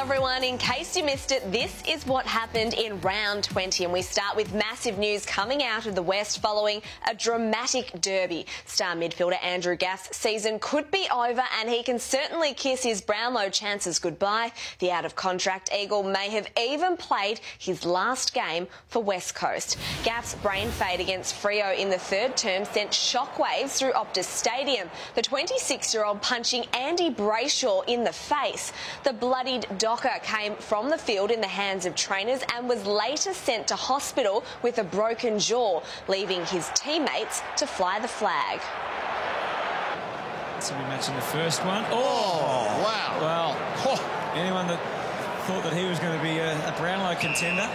everyone. In case you missed it, this is what happened in round 20, and we start with massive news coming out of the West following a dramatic derby. Star midfielder Andrew Gaff's season could be over, and he can certainly kiss his Brownlow chances goodbye. The out-of-contract Eagle may have even played his last game for West Coast. Gaff's brain fade against Freo in the third term sent shockwaves through Optus Stadium, the 26-year-old punching Andy Brayshaw in the face. The bloodied Docker came from the field in the hands of trainers and was later sent to hospital with a broken jaw, leaving his teammates to fly the flag. So we mentioned the first one. Oh, wow. Well, anyone that thought that he was going to be a Brownlow contender.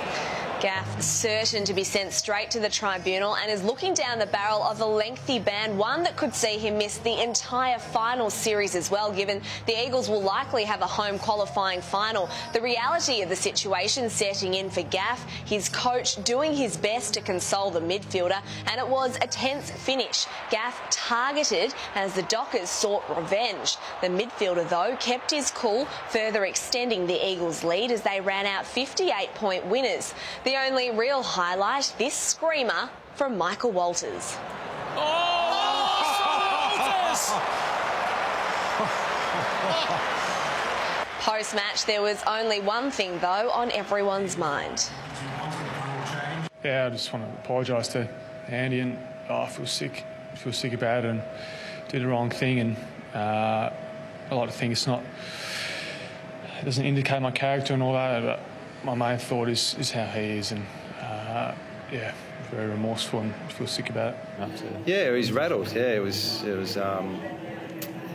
Gaff certain to be sent straight to the tribunal and is looking down the barrel of a lengthy ban, one that could see him miss the entire final series as well, given the Eagles will likely have a home qualifying final. The reality of the situation setting in for Gaff, his coach doing his best to console the midfielder, and it was a tense finish. Gaff targeted as the Dockers sought revenge. The midfielder, though, kept his cool, further extending the Eagles' lead as they ran out 58-point winners. The only real highlight, this screamer from Michael Walters. Post-match, there was only one thing, though, on everyone's mind. Yeah, I just want to apologise to Andy, and I feel sick about it and did the wrong thing, and I like to think it doesn't indicate my character and all that, but my main thought is how he is, and yeah, very remorseful and feel sick about it. Yeah, he's rattled. Yeah, he was in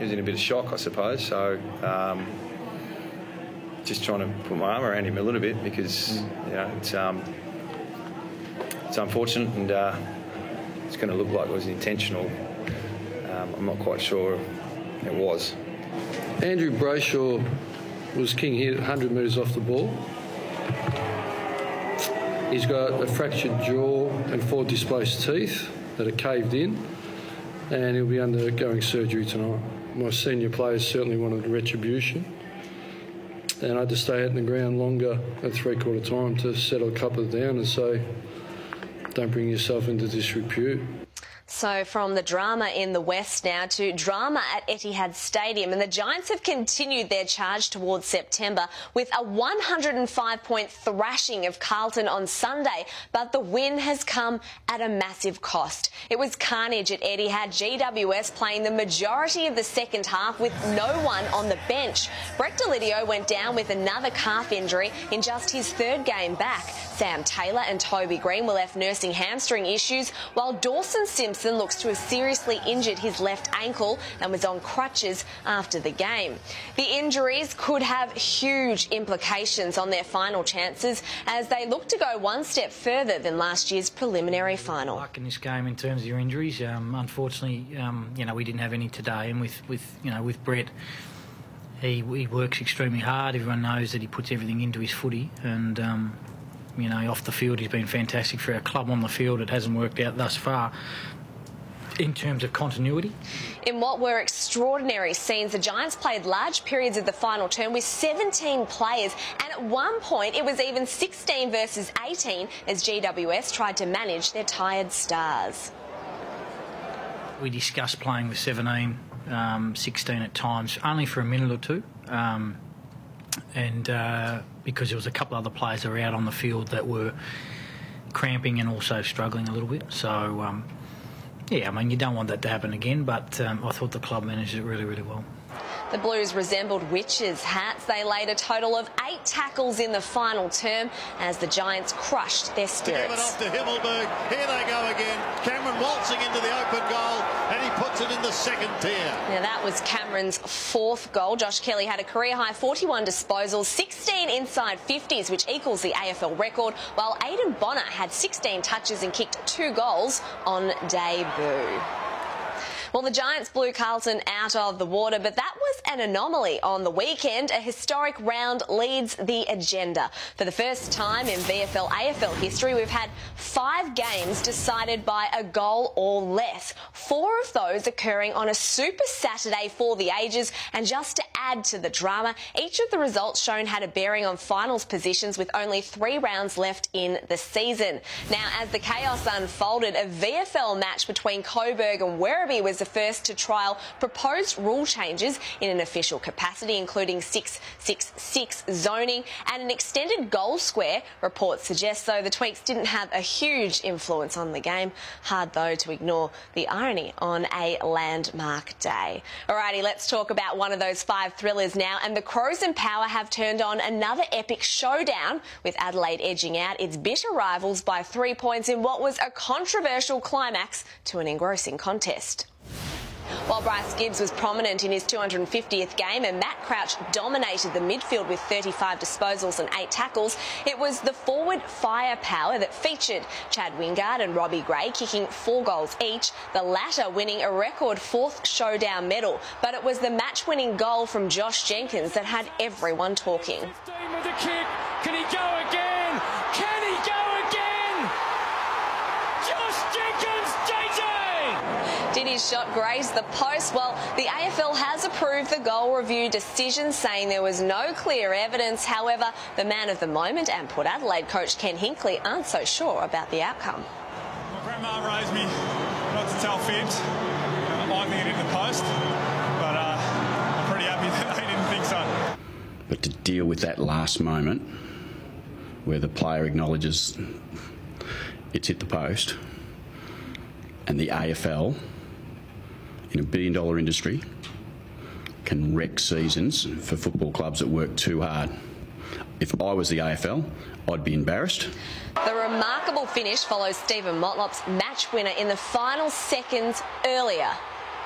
a bit of shock, I suppose. So just trying to put my arm around him a little bit because you know it's unfortunate, and it's going to look like it was intentional. I'm not quite sure it was. Andrew Brayshaw was king here, 100 metres off the ball. He's got a fractured jaw and 4 displaced teeth that are caved in, and he'll be undergoing surgery tonight. My senior players certainly wanted retribution, and I had to stay out in the ground longer at three-quarter time to settle a couple down and say, don't bring yourself into disrepute. So from the drama in the West now to drama at Etihad Stadium, and the Giants have continued their charge towards September with a 105-point thrashing of Carlton on Sunday, but the win has come at a massive cost. It was carnage at Etihad, GWS playing the majority of the second half with no one on the bench. Brett Delidio went down with another calf injury in just his third game back. Sam Taylor and Toby Green were left nursing hamstring issues, while Dawson Simpson looks to have seriously injured his left ankle and was on crutches after the game. The injuries could have huge implications on their final chances as they look to go one step further than last year's preliminary final. Like in this game, in terms of your injuries, unfortunately, we didn't have any today, and with Brett, he works extremely hard. Everyone knows that he puts everything into his footy, and off the field he's been fantastic for our club. On the field it hasn't worked out thus far in terms of continuity. In what were extraordinary scenes, the Giants played large periods of the final term with 17 players, and at one point it was even 16 versus 18 as GWS tried to manage their tired stars. We discussed playing with 17, 16 at times, only for a minute or two. Because there was a couple other players that were out on the field that were cramping and also struggling a little bit. So, yeah, I mean, you don't want that to happen again, but I thought the club managed it really, really well. The Blues resembled witches' hats. They laid a total of 8 tackles in the final term as the Giants crushed their spirits. To give it off to Himmelberg. Here they go again. Cameron waltzing into the open goal, and he puts it in the second tier. Now, that was Cameron's 4th goal. Josh Kelly had a career-high 41 disposals, 16 inside 50s, which equals the AFL record, while Aidan Bonner had 16 touches and kicked 2 goals on debut. Well, the Giants blew Carlton out of the water, but that was an anomaly on the weekend. A historic round leads the agenda. For the first time in VFL AFL history, we've had 5 games decided by a goal or less. 4 of those occurring on a Super Saturday for the ages. And just to add to the drama, each of the results shown had a bearing on finals positions with only 3 rounds left in the season. Now, as the chaos unfolded, a VFL match between Coburg and Werribee was the first to trial proposed rule changes in an official capacity, including 6-6-6 zoning and an extended goal square. Reports suggest, though, the tweaks didn't have a huge influence on the game. Hard, though, to ignore the irony on a landmark day. Alrighty, let's talk about one of those 5 thrillers now. And the Crows and Power have turned on another epic showdown, with Adelaide edging out its bitter rivals by 3 points in what was a controversial climax to an engrossing contest. While Bryce Gibbs was prominent in his 250th game and Matt Crouch dominated the midfield with 35 disposals and 8 tackles, it was the forward firepower that featured Chad Wingard and Robbie Gray kicking 4 goals each, the latter winning a record 4th showdown medal. But it was the match-winning goal from Josh Jenkins that had everyone talking. With the kick, can he go again? Can he go again? Josh Jenkins, JJ! Did his shot graze the post? Well, the AFL has approved the goal review decision, saying there was no clear evidence. However, the man of the moment and Port Adelaide coach Ken Hinkley aren't so sure about the outcome. My grandma raised me not to tell fibs. I think it hit the post, but I'm pretty happy that they didn't think so. But to deal with that last moment where the player acknowledges it's hit the post, and the AFL, in a billion-dollar industry, can wreck seasons for football clubs that work too hard. If I was the AFL, I'd be embarrassed. The remarkable finish follows Stephen Motlop's match winner in the final seconds earlier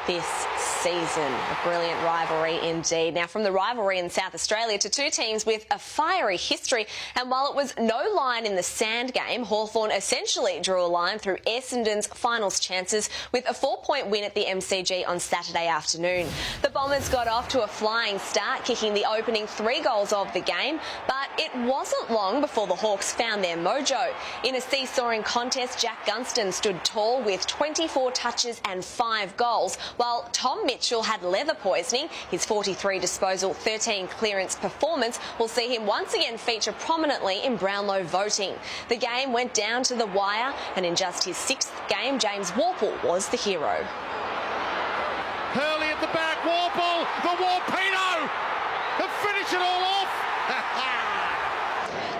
this season. A brilliant rivalry indeed. Now, from the rivalry in South Australia to 2 teams with a fiery history, and while it was no line in the sand game, Hawthorn essentially drew a line through Essendon's finals chances with a 4-point win at the MCG on Saturday afternoon. The Bombers got off to a flying start, kicking the opening 3 goals of the game, but it wasn't long before the Hawks found their mojo. In a seesawing contest, Jack Gunston stood tall with 24 touches and 5 goals, while Tom Mitchell had leather poisoning. His 43 disposal, 13 clearance performance will see him once again feature prominently in Brownlow voting. The game went down to the wire, and in just his 6th game, James Warple was the hero. Hurley at the back, Warple, the Warpino have finished it all off.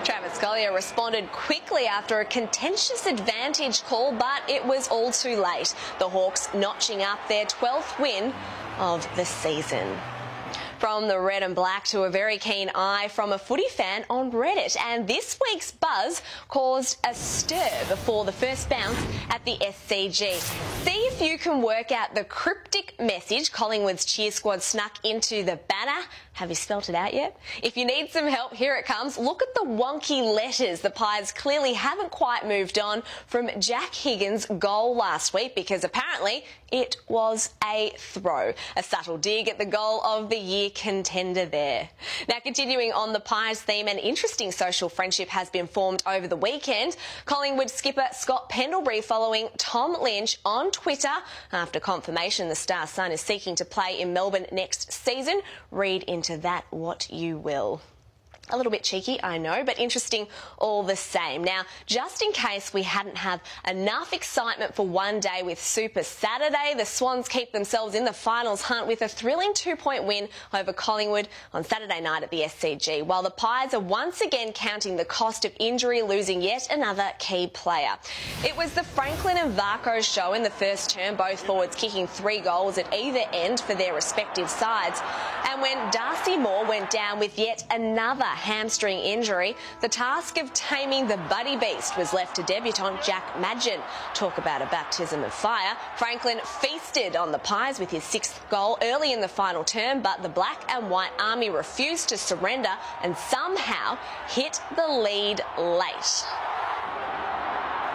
Travis Collier responded quickly after a contentious advantage call, but it was all too late. The Hawks notching up their 12th win of the season. From the red and black to a very keen eye from a footy fan on Reddit. And this week's buzz caused a stir before the first bounce at the SCG. See if you can work out the cryptic message Collingwood's cheer squad snuck into the banner. Have you spelt it out yet? If you need some help, here it comes. Look at the wonky letters. The Pies clearly haven't quite moved on from Jack Higgins' goal last week, because apparently it was a throw. A subtle dig at the goal of the year contender there. Now, continuing on the Pies theme, an interesting social friendship has been formed over the weekend. Collingwood skipper Scott Pendlebury following Tom Lynch on Twitter after confirmation the Star Sun is seeking to play in Melbourne next season. Read into that what you will. A little bit cheeky, I know, but interesting all the same. Now, just in case we hadn't have enough excitement for one day with Super Saturday, the Swans keep themselves in the finals hunt with a thrilling 2-point win over Collingwood on Saturday night at the SCG, while the Pies are once again counting the cost of injury, losing yet another key player. It was the Franklin and Varco show in the first term, both forwards kicking 3 goals at either end for their respective sides. And when Darcy Moore went down with yet another hamstring injury, the task of taming the Buddy Beast was left to debutant Jack Madgen. Talk about a baptism of fire. Franklin feasted on the Pies with his 6th goal early in the final term, but the Black and White Army refused to surrender and somehow hit the lead late.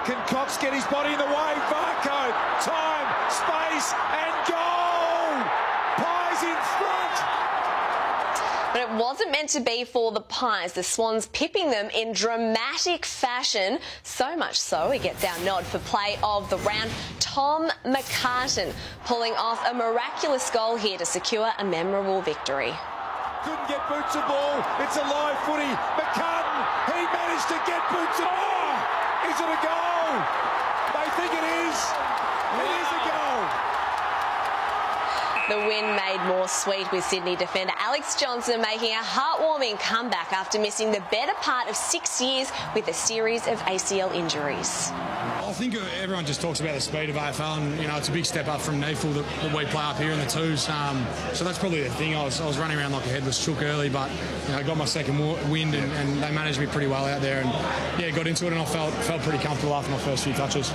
Can Cox get his body in the way? Varco, time, space and goal! Pies in front! But it wasn't meant to be for the Pies, the Swans pipping them in dramatic fashion. So much so, he gets our nod for play of the round. Tom McCartan pulling off a miraculous goal here to secure a memorable victory. Couldn't get Boots a ball. It's a live footy. McCartan, he managed to get Boots a ball. Is it a goal? They think it is. It is a goal. The win made more sweet with Sydney defender Alex Johnson making a heartwarming comeback after missing the better part of 6 years with a series of ACL injuries. I think everyone just talks about the speed of AFL, and it's a big step up from NEFL that we play up here in the twos. So that's probably the thing. I was running around like a headless chook early, but I got my second wind and they managed me pretty well out there, and got into it, and I felt pretty comfortable after my first few touches.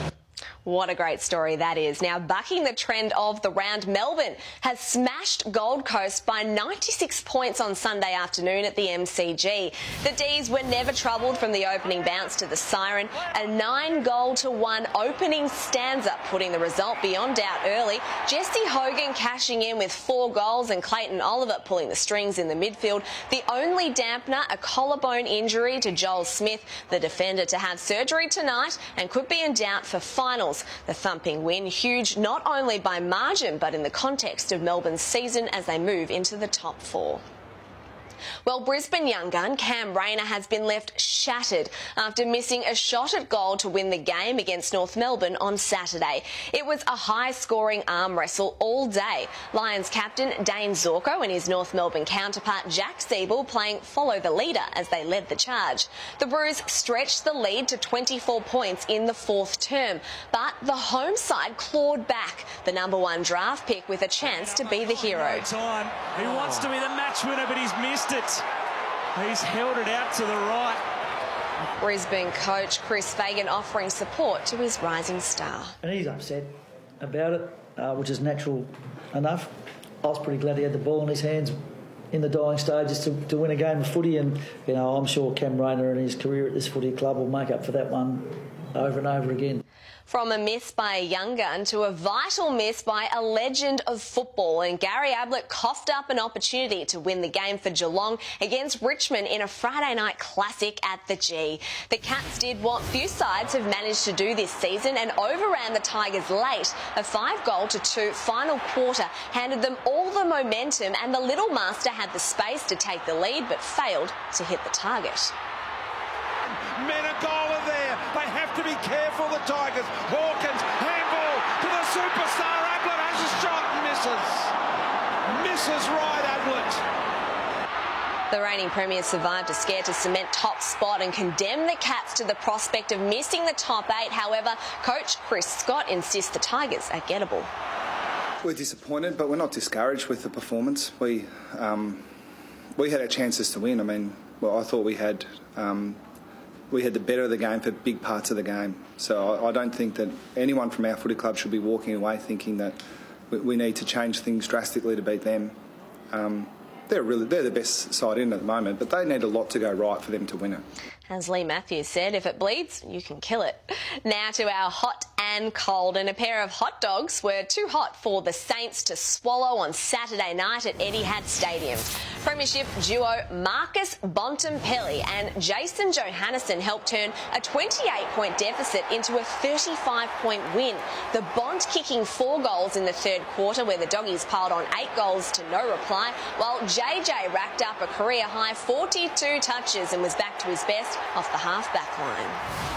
What a great story that is. Now, bucking the trend of the round, Melbourne has smashed Gold Coast by 96 points on Sunday afternoon at the MCG. The D's were never troubled from the opening bounce to the siren. A 9-goal-to-1 opening stanza, putting the result beyond doubt early. Jesse Hogan cashing in with 4 goals and Clayton Oliver pulling the strings in the midfield. The only dampener, a collarbone injury to Joel Smith, the defender, to have surgery tonight and could be in doubt for finals. The thumping win, huge not only by margin but in the context of Melbourne's season as they move into the top 4. Well, Brisbane young gun Cam Rayner has been left shattered after missing a shot at goal to win the game against North Melbourne on Saturday. It was a high-scoring arm wrestle all day. Lions captain Dane Zorko and his North Melbourne counterpart Jack Siebel playing follow the leader as they led the charge. The Blues stretched the lead to 24 points in the 4th term, but the home side clawed back. The #1 draft pick with a chance to be the hero. He wants to be the match winner, but he's missed it. He's held it out to the right. Brisbane coach Chris Fagan offering support to his rising star. And he's upset about it, which is natural enough. I was pretty glad he had the ball in his hands in the dying stages to win a game of footy, and I'm sure Cam Rayner and his career at this footy club will make up for that one over and over again. From a miss by a young gun to a vital miss by a legend of football, and Gary Ablett coughed up an opportunity to win the game for Geelong against Richmond in a Friday night classic at the G. The Cats did what few sides have managed to do this season and overran the Tigers late. A 5-goal-to-2 final quarter handed them all the momentum, and the Little Master had the space to take the lead but failed to hit the target. Menegola there. They have to be careful, the Tigers. Hawkins, handball to the superstar. Ablett has a shot and misses right, Ablett. The reigning premiers survived a scare to cement top spot and condemn the Cats to the prospect of missing the top 8. However, coach Chris Scott insists the Tigers are gettable. We're disappointed, but we're not discouraged with the performance. We had our chances to win. I thought we had the better of the game for big parts of the game. So I don't think that anyone from our footy club should be walking away thinking that we need to change things drastically to beat them. They're the best side in at the moment, but they need a lot to go right for them to win it. As Lee Matthews said, if it bleeds, you can kill it. Now to our hot and cold, and a pair of hot dogs were too hot for the Saints to swallow on Saturday night at Etihad Stadium. Premiership duo Marcus Bontempelli and Jason Johannesson helped turn a 28-point deficit into a 35-point win. The Bont kicking 4 goals in the 3rd quarter, where the Doggies piled on 8 goals to no reply, while JJ racked up a career-high 42 touches and was back to his best off the half-back line.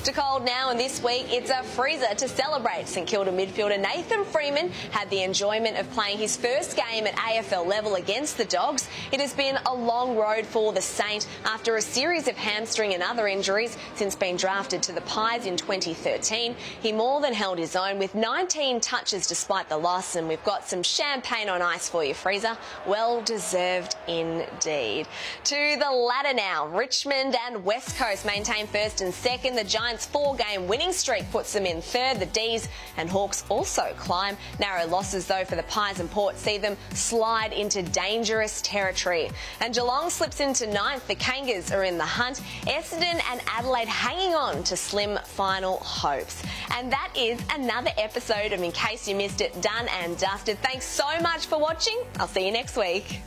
To cold now, and this week it's a freezer to celebrate. St Kilda midfielder Nathan Freeman had the enjoyment of playing his first game at AFL level against the Dogs. It has been a long road for the Saint after a series of hamstring and other injuries since being drafted to the Pies in 2013. He more than held his own with 19 touches despite the loss, and we've got some champagne on ice for you, Freezer. Well deserved indeed. To the ladder now. Richmond and West Coast maintain first and second. The Giants Giants' 4-game winning streak puts them in third. The D's and Hawks also climb. Narrow losses, though, for the Pies and Port see them slide into dangerous territory. And Geelong slips into ninth. The Kangas are in the hunt. Essendon and Adelaide hanging on to slim final hopes. And that is another episode of In Case You Missed It, done and dusted. Thanks so much for watching. I'll see you next week.